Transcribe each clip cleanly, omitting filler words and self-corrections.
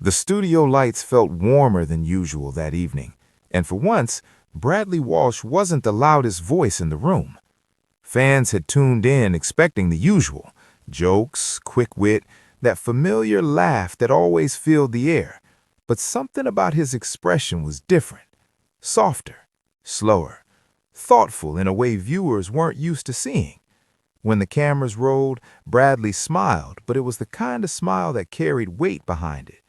The studio lights felt warmer than usual that evening, and for once, Bradley Walsh wasn't the loudest voice in the room. Fans had tuned in expecting the usual: jokes, quick wit, that familiar laugh that always filled the air. But something about his expression was different. Softer, slower, thoughtful in a way viewers weren't used to seeing. When the cameras rolled, Bradley smiled, but it was the kind of smile that carried weight behind it.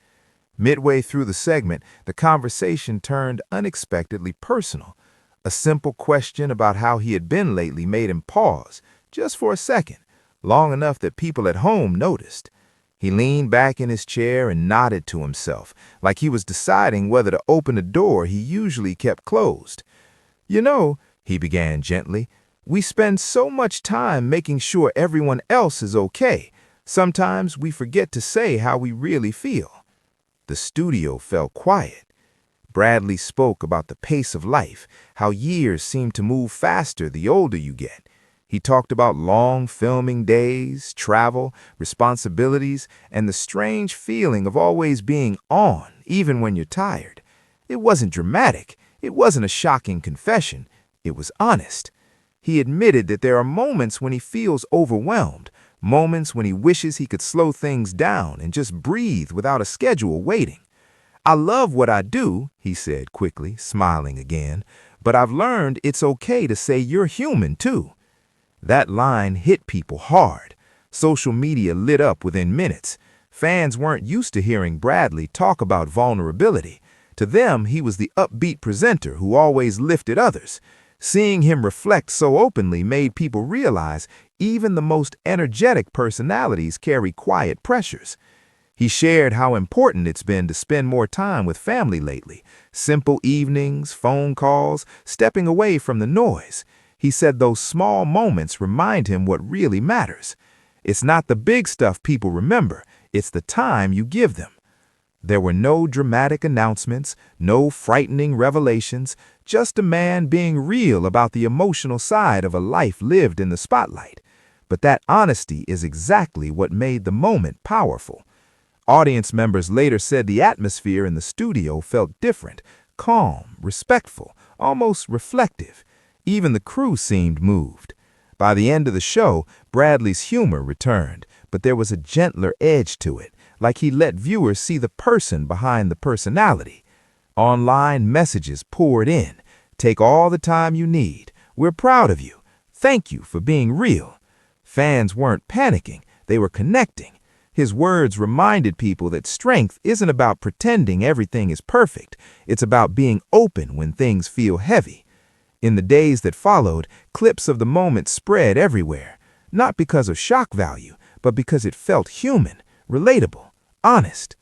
Midway through the segment, the conversation turned unexpectedly personal. A simple question about how he had been lately made him pause, just for a second, long enough that people at home noticed. He leaned back in his chair and nodded to himself, like he was deciding whether to open a door he usually kept closed. "You know," he began gently, "we spend so much time making sure everyone else is okay. Sometimes we forget to say how we really feel." The studio fell quiet. Bradley spoke about the pace of life, how years seem to move faster the older you get. He talked about long filming days, travel, responsibilities, and the strange feeling of always being on, even when you're tired. It wasn't dramatic. It wasn't a shocking confession. It was honest. He admitted that there are moments when he feels overwhelmed, moments when he wishes he could slow things down and just breathe without a schedule waiting. "I love what I do," he said quickly, smiling again, "but I've learned it's okay to say you're human too." That line hit people hard. Social media lit up within minutes. Fans weren't used to hearing Bradley talk about vulnerability. To them, he was the upbeat presenter who always lifted others. Seeing him reflect so openly made people realize even the most energetic personalities carry quiet pressures. He shared how important it's been to spend more time with family lately. Simple evenings, phone calls, stepping away from the noise. He said those small moments remind him what really matters. It's not the big stuff people remember, it's the time you give them. There were no dramatic announcements, no frightening revelations, just a man being real about the emotional side of a life lived in the spotlight. But that honesty is exactly what made the moment powerful. Audience members later said the atmosphere in the studio felt different, calm, respectful, almost reflective. Even the crew seemed moved. By the end of the show, Bradley's humor returned, but there was a gentler edge to it, like he let viewers see the person behind the personality. Online messages poured in. "Take all the time you need. We're proud of you. Thank you for being real." Fans weren't panicking, they were connecting. His words reminded people that strength isn't about pretending everything is perfect. It's about being open when things feel heavy. In the days that followed, clips of the moment spread everywhere, not because of shock value, but because it felt human, relatable, honest.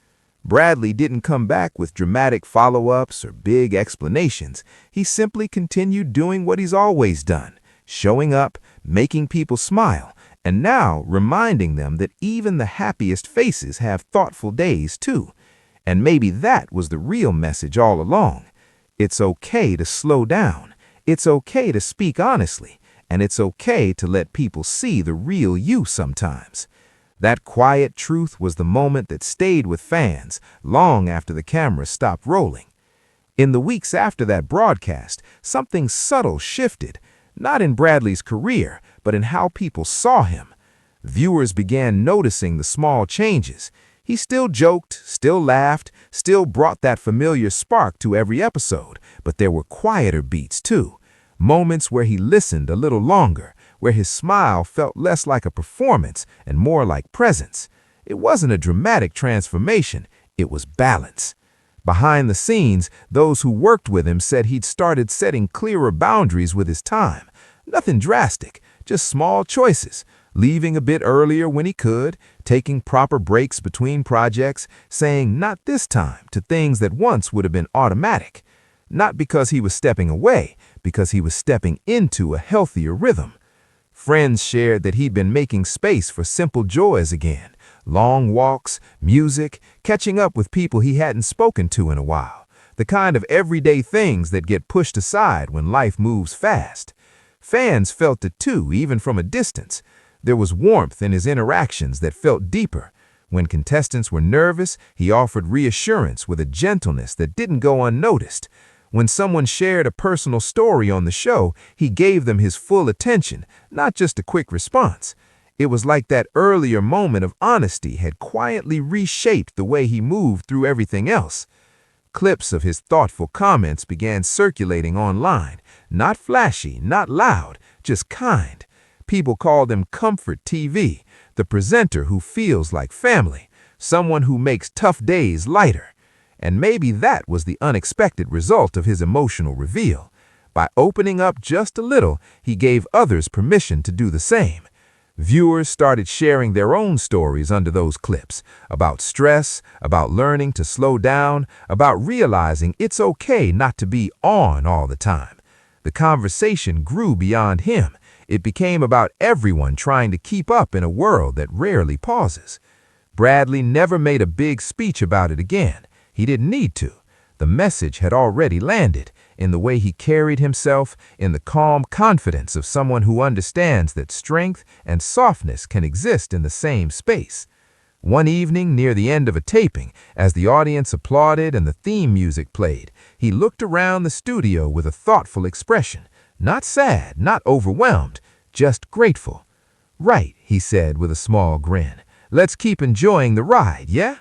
Bradley didn't come back with dramatic follow-ups or big explanations. He simply continued doing what he's always done, showing up, making people smile, and now reminding them that even the happiest faces have thoughtful days too. And maybe that was the real message all along. It's okay to slow down. It's okay to speak honestly, and it's okay to let people see the real you sometimes. That quiet truth was the moment that stayed with fans long after the cameras stopped rolling. In the weeks after that broadcast, something subtle shifted, not in Bradley's career, but in how people saw him. Viewers began noticing the small changes. He still joked, still laughed, still brought that familiar spark to every episode, but there were quieter beats too. Moments where he listened a little longer, where his smile felt less like a performance and more like presence. It wasn't a dramatic transformation, it was balance. Behind the scenes, those who worked with him said he'd started setting clearer boundaries with his time. Nothing drastic, just small choices. Leaving a bit earlier when he could, taking proper breaks between projects, saying "not this time" to things that once would have been automatic. Not because he was stepping away, because he was stepping into a healthier rhythm. Friends shared that he'd been making space for simple joys again. Long walks, music, catching up with people he hadn't spoken to in a while. The kind of everyday things that get pushed aside when life moves fast. Fans felt it too, even from a distance. There was warmth in his interactions that felt deeper. When contestants were nervous, he offered reassurance with a gentleness that didn't go unnoticed. When someone shared a personal story on the show, he gave them his full attention, not just a quick response. It was like that earlier moment of honesty had quietly reshaped the way he moved through everything else. Clips of his thoughtful comments began circulating online. Not flashy, not loud, just kind. People called him Comfort TV, the presenter who feels like family, someone who makes tough days lighter. And maybe that was the unexpected result of his emotional reveal. By opening up just a little, he gave others permission to do the same. Viewers started sharing their own stories under those clips, about stress, about learning to slow down, about realizing it's okay not to be on all the time. The conversation grew beyond him. It became about everyone trying to keep up in a world that rarely pauses. Bradley never made a big speech about it again. He didn't need to. The message had already landed in the way he carried himself, in the calm confidence of someone who understands that strength and softness can exist in the same space. One evening, near the end of a taping, as the audience applauded and the theme music played, he looked around the studio with a thoughtful expression. Not sad, not overwhelmed, just grateful. "Right," he said with a small grin. "Let's keep enjoying the ride, yeah?"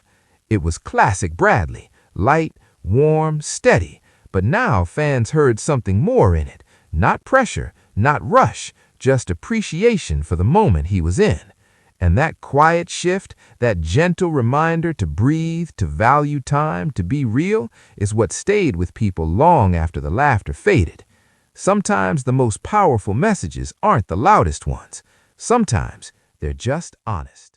It was classic Bradley, light, warm, steady. But now fans heard something more in it. Not pressure, not rush, just appreciation for the moment he was in. And that quiet shift, that gentle reminder to breathe, to value time, to be real, is what stayed with people long after the laughter faded. Sometimes the most powerful messages aren't the loudest ones. Sometimes they're just honest.